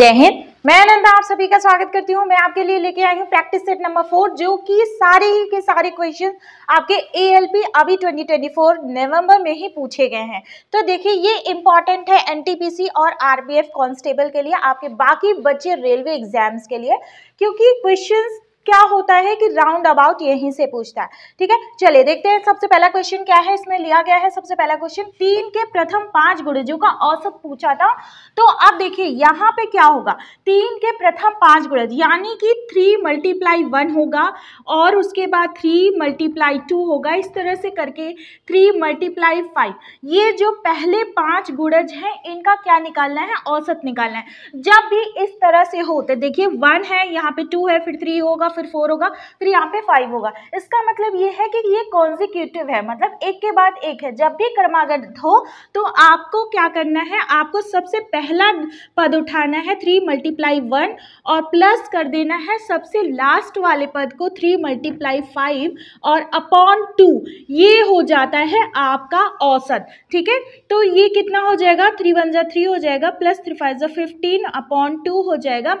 जय हिंद। मैं अनंता आप सभी का स्वागत करती हूँ। मैं आपके लिए लेके आई हूँ प्रैक्टिस सेट नंबर 4, जो कि सारे ही के सारे क्वेश्चन आपके एएलपी अभी 2024 नवंबर में ही पूछे गए हैं। तो देखिए ये इंपॉर्टेंट है एनटीपीसी और आरपीएफ कांस्टेबल के लिए, आपके बाकी बच्चे रेलवे एग्जाम्स के लिए, क्योंकि क्वेश्चंस क्या होता है कि राउंड अबाउट यहीं से पूछता है। ठीक है, चलिए देखते हैं सबसे पहला क्वेश्चन क्या है। इसमें लिया गया है सबसे पहला क्वेश्चन 3 के प्रथम 5 गुणजों का औसत पूछा था। तो अब देखिए यहाँ पे क्या होगा, 3 के प्रथम 5 गुणज यानी कि 3 × 1 होगा और उसके बाद 3 × 2 होगा, इस तरह से करके 3 × 5। ये जो पहले 5 गुणज हैं इनका क्या निकालना है, औसत निकालना है। जब भी इस तरह से होते, देखिए 1 है, यहाँ पे 2 है, फिर 3 होगा, फिर 4 होगा, फिर यहाँ पे 5 होगा। इसका मतलब ये है कि ये कॉन्जिक्यूटिव है, मतलब एक के बाद एक है। जब भी क्रमागत हो तो आपको क्या करना है, आपको सबसे पहला पद उठाना है 3 × 1 और प्लस कर देना है सबसे लास्ट वाले पद को 3 × 5 और अपॉन 2। ये हो जाता है आपका औसत। ठीक है, तो ये कितना हो जाएगा, 3 × 1 = 3 हो जाएगा, प्लस 3 × 5 = 15 अपॉन 2 हो जाएगा,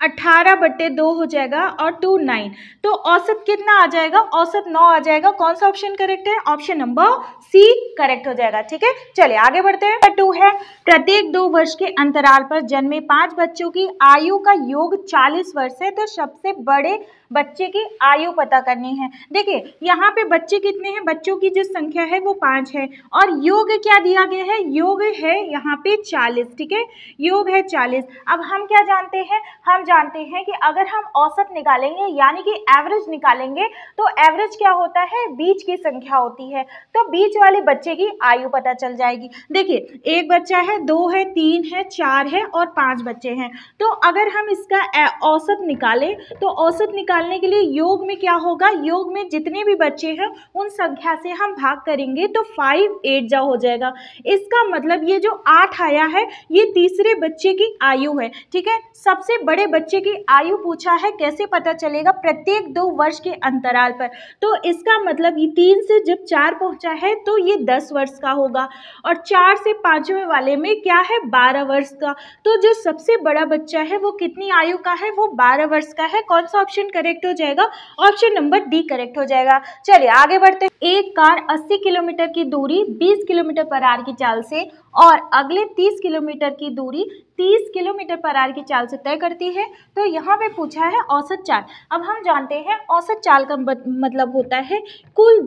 18/2 हो जाएगा और 2 9। तो औसत कितना आ जाएगा, औसत 9 आ जाएगा। कौन सा ऑप्शन करेक्ट है, ऑप्शन नंबर सी करेक्ट हो जाएगा। ठीक है, चलिए आगे बढ़ते हैं। 2 है, प्रत्येक 2 वर्ष के अंतराल पर जन्मे 5 बच्चों की आयु का योग 40 वर्ष है। तो सबसे बड़े बच्चे की आयु पता करनी है। देखिए यहाँ पे बच्चे कितने हैं, बच्चों की जो संख्या है वो 5 है और योग क्या दिया गया है, योग है यहाँ पे 40। ठीक है, योग है 40। अब हम क्या जानते हैं, हम जानते हैं कि अगर हम औसत निकालेंगे यानी कि एवरेज निकालेंगे तो एवरेज क्या होता है, बीच की संख्या होती है। तो बीच वाले बच्चे की आयु पता चल जाएगी। देखिए एक बच्चा है, 2 है, 3 है, 4 है और 5 बच्चे हैं। तो अगर हम इसका औसत निकालें तो औसत निकालने के लिए योग में क्या होगा, योग में जितने भी बच्चे हैं उन संख्या से हम भाग करेंगे तो 5 8 जा हो जाएगा। इसका मतलब ये जो 8 आया है ये तीसरे बच्चे की आयु है। ठीक है, सबसे बड़े बच्चे की आयु पूछा है, कैसे पता चलेगा, प्रत्येक 2 वर्ष के अंतराल पर। तो इसका मतलब ये 3 से जब 4 पहुंचा है तो ये 10 वर्ष का होगा और 4 से 5वें वाले में क्या है, 12 वर्ष का। तो जो सबसे बड़ा बच्चा है वो कितनी आयु का है, वो 12 वर्ष का है। कौन सा ऑप्शन करेक्ट हो जाएगा, ऑप्शन नंबर डी करेक्ट हो जाएगा। चलिए आगे बढ़ते हैं। एक कार 80 किलोमीटर की दूरी 20 किलोमीटर/h की चाल से और अगले 30 किलोमीटर की दूरी 30 किलोमीटर/h की चाल से तय करती है। तो यहाँ पे पूछा है औसत चाल। अब हम जानते हैं औसत चाल का मतलब होता है कुल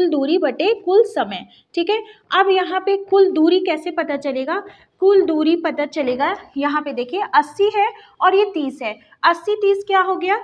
दूरी बटे कुल समय। ठीक है, अब यहाँ पे कुल दूरी कैसे पता चलेगा, कुल दूरी पता चलेगा, यहाँ पे देखिए 80 है और ये 30 है, 80 30 क्या हो गया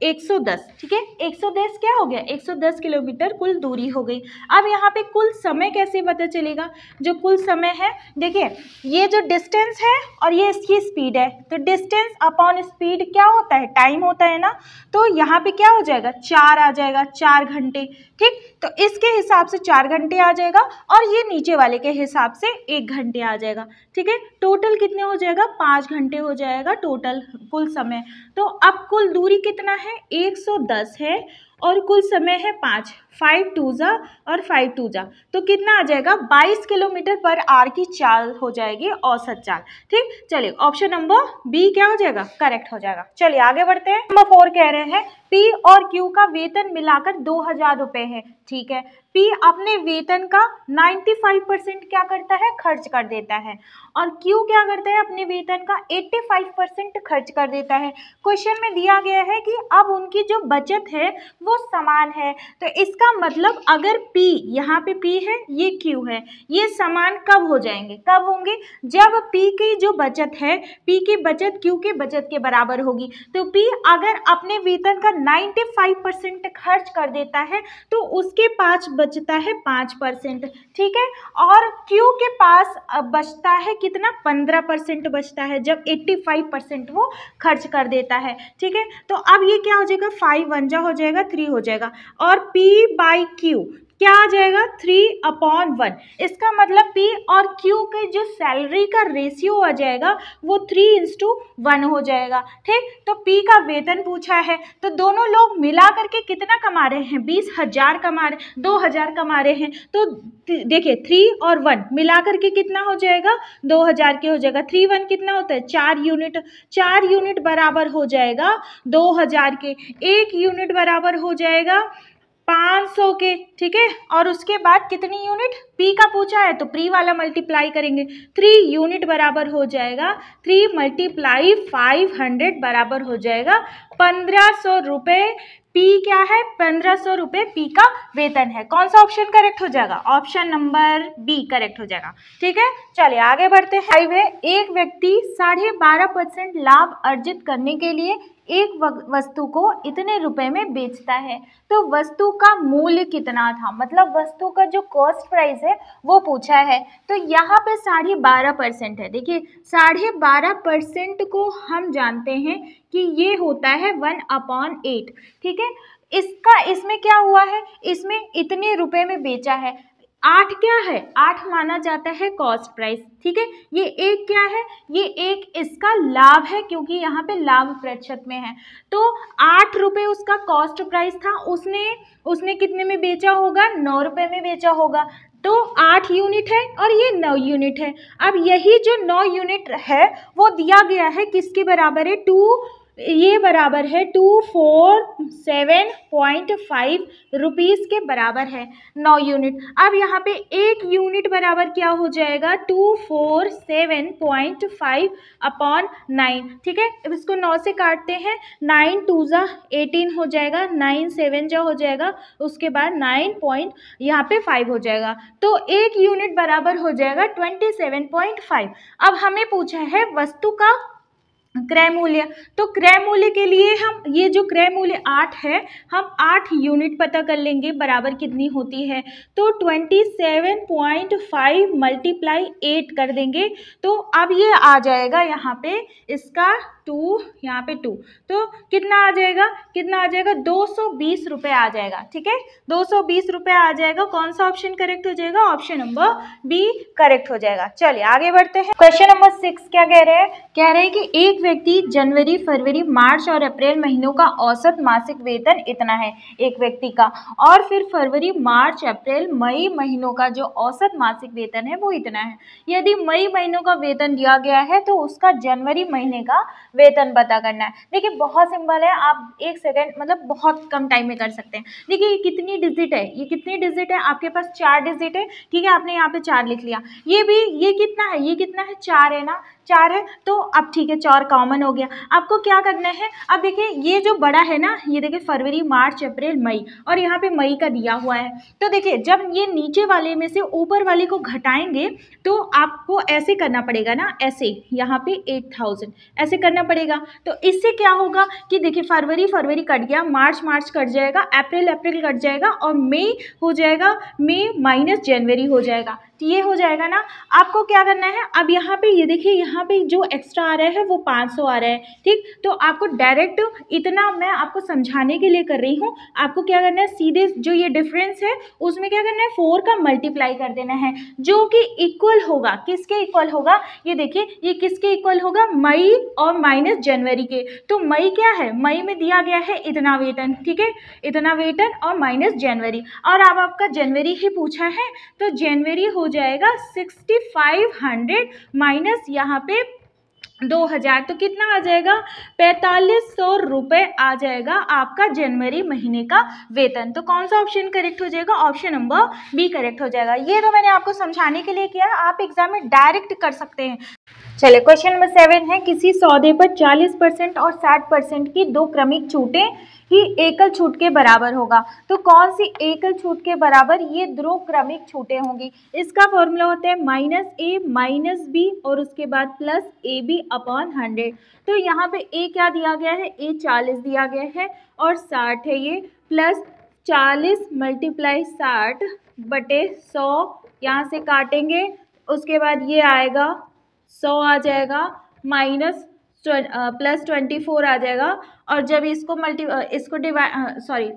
110। ठीक है, 110 क्या हो गया, 110 किलोमीटर कुल दूरी हो गई। अब यहाँ पे कुल समय कैसे पता चलेगा, जो कुल समय है, देखिए ये जो डिस्टेंस है और ये इसकी स्पीड है, तो डिस्टेंस अपॉन स्पीड क्या होता है, टाइम होता है ना। तो यहाँ पे क्या हो जाएगा, 4 आ जाएगा, 4 घंटे। ठीक, तो इसके हिसाब से 4 घंटे आ जाएगा और ये नीचे वाले के हिसाब से 1 घंटे आ जाएगा। ठीक है, टोटल कितने हो जाएगा, 5 घंटे हो जाएगा टोटल कुल समय। तो अब कुल दूरी कितना है, 110 है और कुल समय है 5, 5 2 जा और 5 2 जा, तो कितना आ जाएगा, 22 किलोमीटर/h की चाल हो जाएगी, औसत चाल। ठीक, चलिए ऑप्शन नंबर बी क्या हो जाएगा, करेक्ट हो जाएगा। चलिए आगे बढ़ते हैं। नंबर 4 कह रहे हैं पी और क्यू का वेतन मिलाकर 2000 रुपये है। ठीक है, पी अपने वेतन का 95% क्या करता है, खर्च कर देता है और क्यू क्या करता है, अपने वेतन का 85% खर्च कर देता है। क्वेश्चन में दिया गया है कि अब उनकी जो बचत है वो समान है। तो इसका मतलब अगर P, यहाँ पे P है, ये Q है, ये समान कब हो जाएंगे, कब होंगे, जब P की जो बचत है, P की बचत Q के बचत के बराबर होगी। तो P अगर अपने वेतन का 95% खर्च कर देता है तो उसके पास बचता है 5%। ठीक है, और Q के पास बचता है कितना, 15% बचता है, जब 85% वो खर्च कर देता है। ठीक है, तो अब ये क्या हो जाएगा, 5 1 जा हो जाएगा, 3 हो जाएगा और P/Q क्या आ जाएगा 3/1। इसका मतलब P और Q के जो सैलरी का रेशियो आ जाएगा वो 3:1 हो जाएगा। ठीक, तो P का वेतन पूछा है तो दोनों लोग मिला करके कितना कमा रहे हैं, 20,000 कमा रहे, 2,000 कमा रहे हैं। तो देखिए 3 और 1 मिला करके कितना हो जाएगा, 2,000 के हो जाएगा। 3 1 कितना होता है, 4 यूनिट। 4 यूनिट बराबर हो जाएगा 2,000 के। 1 यूनिट बराबर हो जाएगा 500 के। ठीक है, और उसके बाद कितनी यूनिट, P का पूछा है तो प्री वाला मल्टीप्लाई करेंगे। 3 यूनिट बराबर हो जाएगा 3 × 500 बराबर हो जाएगा 1,500 रुपये। P क्या है, 1,500 रुपये P का वेतन है। कौन सा ऑप्शन करेक्ट हो जाएगा, ऑप्शन नंबर B करेक्ट हो जाएगा। ठीक है, चलिए आगे बढ़ते हैं। एक व्यक्ति 12.5% लाभ अर्जित करने के लिए एक वस्तु को इतने रुपए में बेचता है, तो वस्तु का मूल्य कितना था, मतलब वस्तु का जो कॉस्ट प्राइस है वो पूछा है। तो यहाँ पे 12.5% है। देखिए 12.5% को हम जानते हैं कि ये होता है 1/8। ठीक है, इसमें क्या हुआ है, इसमें इतने रुपए में बेचा है। 8 क्या है, 8 माना जाता है कॉस्ट प्राइस। ठीक है, ये एक क्या है, ये एक इसका लाभ है क्योंकि यहाँ पे लाभ प्रतिशत में है। तो 8 रुपये उसका कॉस्ट प्राइस था, उसने कितने में बेचा होगा, 9 रुपये में बेचा होगा। तो 8 यूनिट है और ये 9 यूनिट है। अब यही जो 9 यूनिट है वो दिया गया है किसके बराबर है, ये बराबर है 247.5 रुपीज़ के बराबर है 9 यूनिट। अब यहाँ पे 1 यूनिट बराबर क्या हो जाएगा, 247.5/9। ठीक है, अब इसको 9 से काटते हैं, 9 2 ज़ा 18 हो जाएगा, 9 7 जा हो जाएगा, उसके बाद 9 यहाँ पे 5 हो जाएगा। तो 1 यूनिट बराबर हो जाएगा 27.5। अब हमें पूछा है वस्तु का क्रय मूल्य। तो क्रय मूल्य के लिए हम ये जो क्रय मूल्य 8 है, हम 8 यूनिट पता कर लेंगे बराबर कितनी होती है। तो 27.5 × 8 कर देंगे तो अब ये आ जाएगा यहाँ पे इसका 2, यहाँ पे 2, तो कितना आ जाएगा, 220 रुपये आ जाएगा। ठीक है, 220 रुपये आ जाएगा। कौन सा ऑप्शन करेक्ट हो जाएगा, ऑप्शन नंबर B करेक्ट हो जाएगा। चलिए आगे बढ़ते हैं। क्वेश्चन नंबर 6 क्या कह रहे हैं, कि एक व्यक्ति जनवरी, फरवरी, मार्च और अप्रैल महीनों का औसत मासिक वेतन इतना है, एक व्यक्ति का, और फिर फरवरी, मार्च, अप्रैल, मई महीनों का जो औसत मासिक वेतन है वो इतना है। यदि मई महीनों का वेतन दिया गया है तो उसका जनवरी महीने का वेतन पता करना है। देखिए बहुत सिंपल है, आप 1 सेकेंड मतलब बहुत कम टाइम में कर सकते हैं। देखिए ये कितनी डिजिट है, ये कितनी डिजिट है, आपके पास 4 डिजिट है। ठीक है, आपने यहाँ पे 4 लिख लिया। ये कितना है, 4 है ना, 4 है। तो अब ठीक है, 4 कॉमन हो गया। आपको क्या करना है, अब देखिए ये जो बड़ा है ना, ये देखिए फरवरी, मार्च, अप्रैल, मई, और यहाँ पे मई का दिया हुआ है। तो देखिए जब ये नीचे वाले में से ऊपर वाले को घटाएंगे तो आपको ऐसे करना पड़ेगा ना, ऐसे यहाँ पे 8000 ऐसे करना पड़ेगा। तो इससे क्या होगा कि देखिए फरवरी कट गया, मार्च कट जाएगा, अप्रैल कट जाएगा, और मई हो जाएगा, मई माइनस जनवरी हो जाएगा। तो ये हो जाएगा ना। आपको क्या करना है, अब यहाँ पे ये देखिए, यहाँ पे जो एक्स्ट्रा आ रहा है वो 500 आ रहा है। ठीक, तो आपको डायरेक्ट इतना मैं आपको समझाने के लिए कर रही हूँ। आपको क्या करना है, सीधे जो ये डिफरेंस है उसमें क्या करना है, 4 का मल्टीप्लाई कर देना है, जो कि इक्वल होगा, किसके इक्वल होगा, ये देखिए ये किसके इक्वल होगा, मई और माइनस जनवरी के। तो मई क्या है, मई में दिया गया है इतना वेतन। ठीक है, इतना वेतन और माइनस जनवरी, और अब आपका जनवरी ही पूछा है तो जनवरी हो जाएगा 6500 माइनस यहाँ पे 2000, तो कितना आ जाएगा, 4500 रुपये आ जाएगा आपका जनवरी महीने का वेतन। तो कौन सा ऑप्शन करेक्ट हो जाएगा, ऑप्शन नंबर B करेक्ट हो जाएगा। ये तो मैंने आपको समझाने के लिए किया, आप एग्जाम में डायरेक्ट कर सकते हैं। चलिए क्वेश्चन नंबर 7 है, किसी सौदे पर 40% और 60% की 2 क्रमिक छूटें ही एकल छूट के बराबर होगा। तो कौन सी एकल छूट के बराबर, ये 2 क्रमिक छूटें होंगी। इसका फॉर्मूला होता है -a - b और उसके बाद +ab/100। तो यहाँ पे a क्या दिया गया है, a 40 दिया गया है और 60 है, ये प्लस 40 × 60 बटे 100, यहाँ से काटेंगे, उसके बाद ये आएगा 100 आ जाएगा, माइनस प्लस 24 आ जाएगा, और जब इसको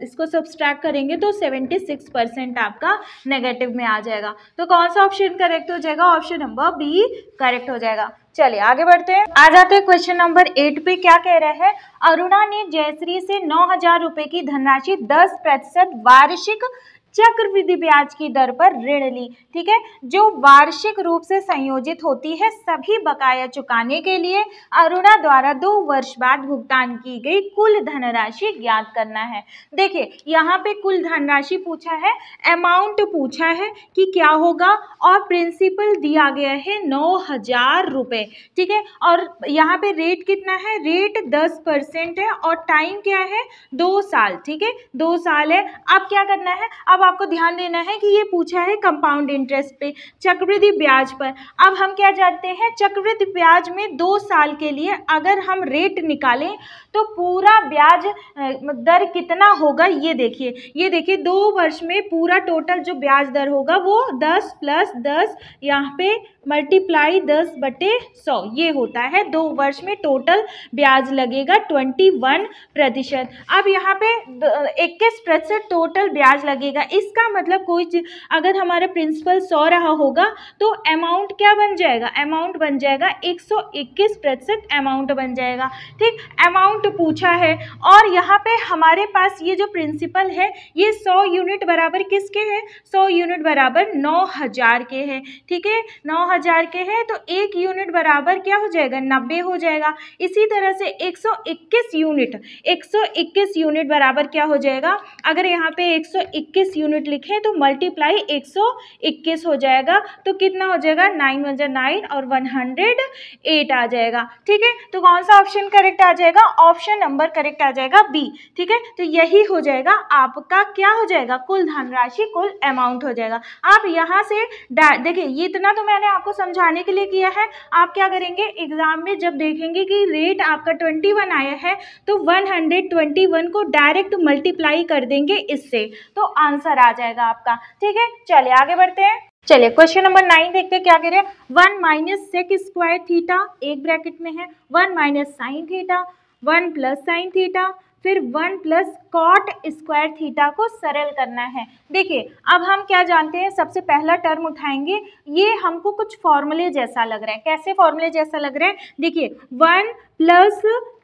इसको सब्सट्रैक्ट करेंगे तो 76% आपका नेगेटिव में आ जाएगा। तो कौन सा ऑप्शन करेक्ट हो जाएगा? ऑप्शन नंबर बी करेक्ट हो जाएगा। चलिए आगे बढ़ते हैं, आ जाते हैं क्वेश्चन नंबर 8 पे। क्या कह रहे हैं? अरुणा ने जयश्री से 9,000 रुपए की धनराशि 10% वार्षिक चक्रवृद्धि ब्याज की दर पर ऋण ली। ठीक है, जो वार्षिक रूप से संयोजित होती है सभी बकाया चुकाने के लिए अरुणा द्वारा 2 वर्ष बाद भुगतान की गई कुल धनराशि ज्ञात करना है। देखिए यहाँ पे कुल धनराशि पूछा है, अमाउंट पूछा है कि क्या होगा, और प्रिंसिपल दिया गया है 9,000 रुपए। ठीक है, और यहाँ पे रेट कितना है? रेट 10% है, और टाइम क्या है? 2 साल। ठीक है, 2 साल है। अब क्या करना है? अब आपको ध्यान देना है कि ये पूछा है कंपाउंड इंटरेस्ट पे, चक्रवृद्धि ब्याज पर। अब हम क्या जानते हैं? चक्रवृद्धि ब्याज में 2 साल के लिए अगर हम रेट निकालें तो पूरा ब्याज दर कितना होगा, ये देखिए 2 वर्ष में पूरा टोटल जो ब्याज दर होगा वो 10 प्लस 10 यहाँ पे मल्टीप्लाई 10/100 ये होता है। 2 वर्ष में टोटल ब्याज लगेगा 21%। अब यहाँ पे 21% टोटल ब्याज लगेगा। इसका मतलब कोई चीज अगर हमारा प्रिंसिपल 100 रहा होगा तो अमाउंट क्या बन जाएगा? अमाउंट बन जाएगा 121% अमाउंट बन जाएगा। ठीक, अमाउंट पूछा है, और यहाँ पे हमारे पास ये जो प्रिंसिपल है ये 100 यूनिट बराबर किसके है? 100 यूनिट बराबर 9,000 के है। ठीक है, 9,000 के है तो 1 यूनिट बराबर क्या हो जाएगा? 90 हो जाएगा। इसी तरह से 121 यूनिट बराबर क्या हो जाएगा? अगर यहाँ पे 121 यूनिट लिखे तो मल्टीप्लाई 121 हो जाएगा, तो कितना हो जाएगा? 9 × 9 और 108 आ जाएगा। ठीक है, तो कौन सा ऑप्शन करेक्ट आ जाएगा? ऑप्शन नंबर करेक्ट आ जाएगा बी। ठीक है, तो यही हो जाएगा आपका, क्या हो जाएगा? कुल धनराशि, कुल अमाउंट हो जाएगा। आप यहाँ से देखिए, ये इतना तो मैंने आपको समझाने के लिए किया है। आप क्या करेंगे? एग्जाम में जब देखेंगे कि रेट आपका 21 आया है तो 121 को डायरेक्ट मल्टीप्लाई कर देंगे इससे, तो आंसर आ जाएगा आपका। ठीक है, चलिए आगे बढ़ते हैं। चलिए क्वेश्चन नंबर 9 देखते हैं क्या कह रहे हैं। 1 माइनस सेक स्क्वायर थीटा, एक ब्रैकेट में है 1 minus sine theta, 1 plus sine theta, फिर 1 प्लस कॉट स्क्वायर थीटा को सरल करना है। देखिए अब हम क्या जानते हैं, सबसे पहला टर्म उठाएंगे, ये हमको कुछ फॉर्मूले जैसा लग रहा है। कैसे फॉर्मूले जैसा लग रहा है? देखिए 1 प्लस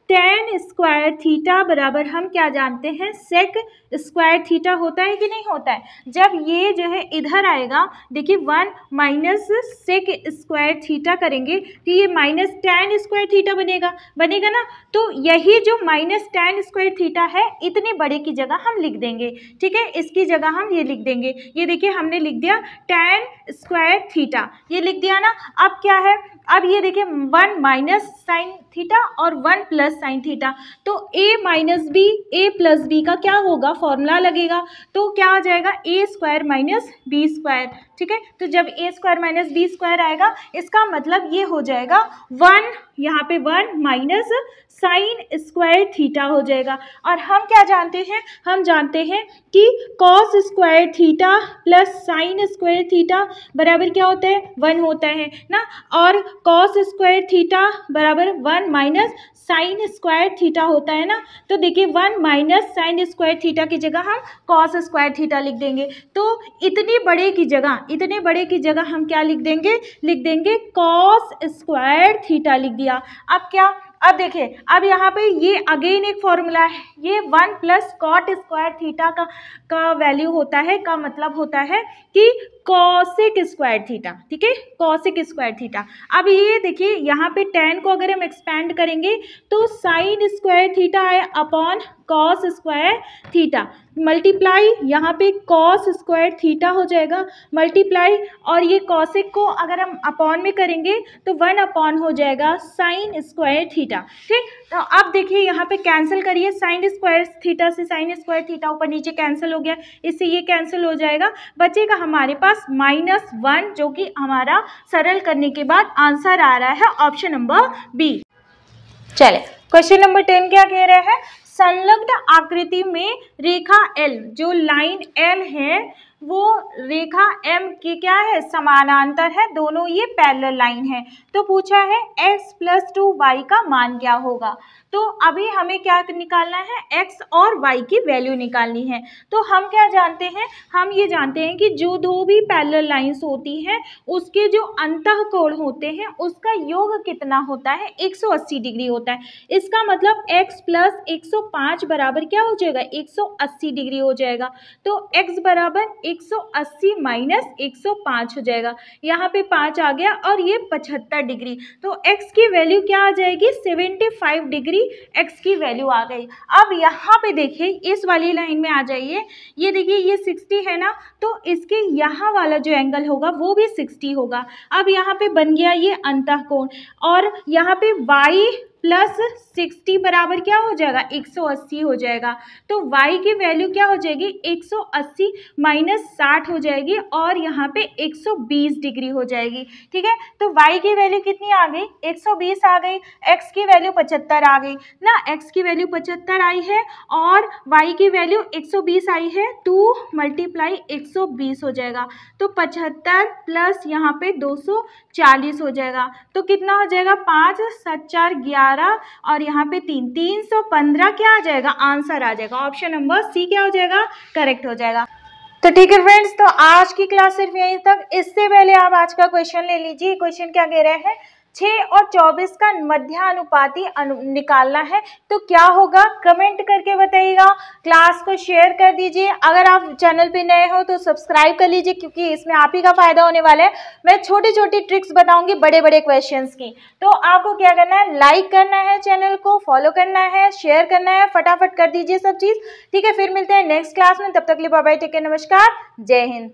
tan स्क्वायर थीटा बराबर हम क्या जानते हैं? सेक स्क्वायर थीटा होता है कि नहीं होता है? जब ये जो है इधर आएगा, देखिए 1 माइनस सेक स्क्वायर थीटा करेंगे तो ये माइनस tan स्क्वायर थीटा बनेगा ना। तो यही जो माइनस tan स्क्वायर थीटा है इतने बड़े की जगह हम लिख देंगे। ठीक है, इसकी जगह हम ये लिख देंगे। ये देखिए हमने लिख दिया tan स्क्वायर थीटा, ये लिख दिया ना। अब क्या है? अब ये देखिए 1 माइनस साइन थीटा और 1 प्लस साइन थीटा, तो a minus B, a plus B का क्या होगा? फॉर्मूला लगेगा, तो क्या आ जाएगा? a square minus B square. ठीक है, तो जब a square minus B square आएगा इसका मतलब ये हो जाएगा 1, यहाँ पे 1 माइनस साइन स्क्वायर थीटा हो जाएगा। और हम क्या जानते हैं? हम जानते हैं कि cos square theta plus sine square theta बराबर क्या होता है? 1 होता है ना। और कॉस स्क्वायर थीटा बराबर 1 माइनस साइन स्क्वायर थीटा होता है ना। तो देखिए 1 माइनस साइन स्क्वायर थीटा की जगह हम कॉस स्क्वायर थीटा लिख देंगे। तो इतने बड़े की जगह हम क्या लिख देंगे? कॉस स्क्वायर थीटा लिख दिया। अब क्या? अब देखिए, अब यहाँ पे ये अगेन एक फॉर्मूला है, ये 1 प्लस कॉट स्क्वायर थीटा का वैल्यू होता है, का मतलब होता है कि कॉसेक स्क्वायर थीटा। ठीक है, कॉसेक स्क्वायर थीटा। अब ये देखिए यहाँ पे tan को अगर हम एक्सपैंड करेंगे तो साइन स्क्वायर थीटा है upon cos square theta, multiply यहाँ पे कॉस स्क्वायर थीटा हो जाएगा, मल्टीप्लाई और ये कॉसेक को अगर हम अपॉन में करेंगे तो 1 अपॉन हो जाएगा साइन स्क्वायर थीटा। ठीक, तो अब देखिए यहाँ पे कैंसिल करिए, साइन स्क्वायर थीटा से साइन स्क्वायर थीटा ऊपर नीचे कैंसिल हो गया, इससे ये कैंसिल हो जाएगा, बचेगा हमारे पास -1 जो कि हमारा सरल करने के बाद आंसर आ रहा है ऑप्शन नंबर बी। चले क्वेश्चन नंबर 10 क्या कह रहा है? संलग्न आकृति में रेखा L, जो लाइन L है वो रेखा M की क्या है, समानांतर है, दोनों ये पैरेलल लाइन है। तो पूछा है x + 2y का मान क्या होगा। तो अभी हमें क्या निकालना है, x और y की वैल्यू निकालनी है। तो हम क्या जानते हैं, हम ये जानते हैं कि जो दो भी पैरेलल लाइंस होती हैं उसके जो अंतःकोण होते हैं उसका योग कितना होता है, 180 डिग्री होता है। इसका मतलब x + 105 बराबर क्या हो जाएगा, 180 डिग्री हो जाएगा। तो x बराबर 180 - 105 हो जाएगा। यहाँ पे 5 आ गया और ये 75 डिग्री। तो x की वैल्यू क्या आ जाएगी, 75 डिग्री x की वैल्यू आ गई। अब यहाँ पे देखिए इस वाली लाइन में आ जाइए, ये देखिए ये 60 है ना, तो इसके यहाँ वाला जो एंगल होगा वो भी 60 होगा। अब यहाँ पे बन गया ये अंतःकोण और यहाँ पे y + 60 बराबर क्या हो जाएगा, 180 हो जाएगा। तो y की वैल्यू क्या हो जाएगी, 180 - 60 हो जाएगी और यहाँ पे 120 डिग्री हो जाएगी। ठीक है, तो y की वैल्यू कितनी आ गई, 120 आ गई, x की वैल्यू 75 आ गई ना, x की वैल्यू 75 आई है और y की वैल्यू 120 आई है, 2 × 120 हो जाएगा। तो 75 प्लस यहाँ पे 240 हो जाएगा। तो कितना हो जाएगा, 5 7 4 11 और यहाँ पे 3 315 क्या आ जाएगा, आंसर आ जाएगा। ऑप्शन नंबर सी क्या हो जाएगा, करेक्ट हो जाएगा। तो ठीक है फ्रेंड्स, तो आज की क्लास सिर्फ यहीं तक। इससे पहले आप आज का क्वेश्चन ले लीजिए। क्वेश्चन क्या कह रहे हैं, 6 और 24 का मध्यानुपाती निकालना है। तो क्या होगा, कमेंट करके बताइएगा, क्लास को शेयर कर दीजिए। अगर आप चैनल पे नए हो तो सब्सक्राइब कर लीजिए, क्योंकि इसमें आप ही का फायदा होने वाला है। मैं छोटी छोटी ट्रिक्स बताऊंगी बड़े बड़े क्वेश्चंस की। तो आपको क्या करना है, लाइक करना है, चैनल को फॉलो करना है, शेयर करना है, फटाफट कर दीजिए सब चीज़। ठीक है, फिर मिलते हैं नेक्स्ट क्लास में। तब तक के लिए बाय बाय, टेक केयर, नमस्कार, जय हिंद।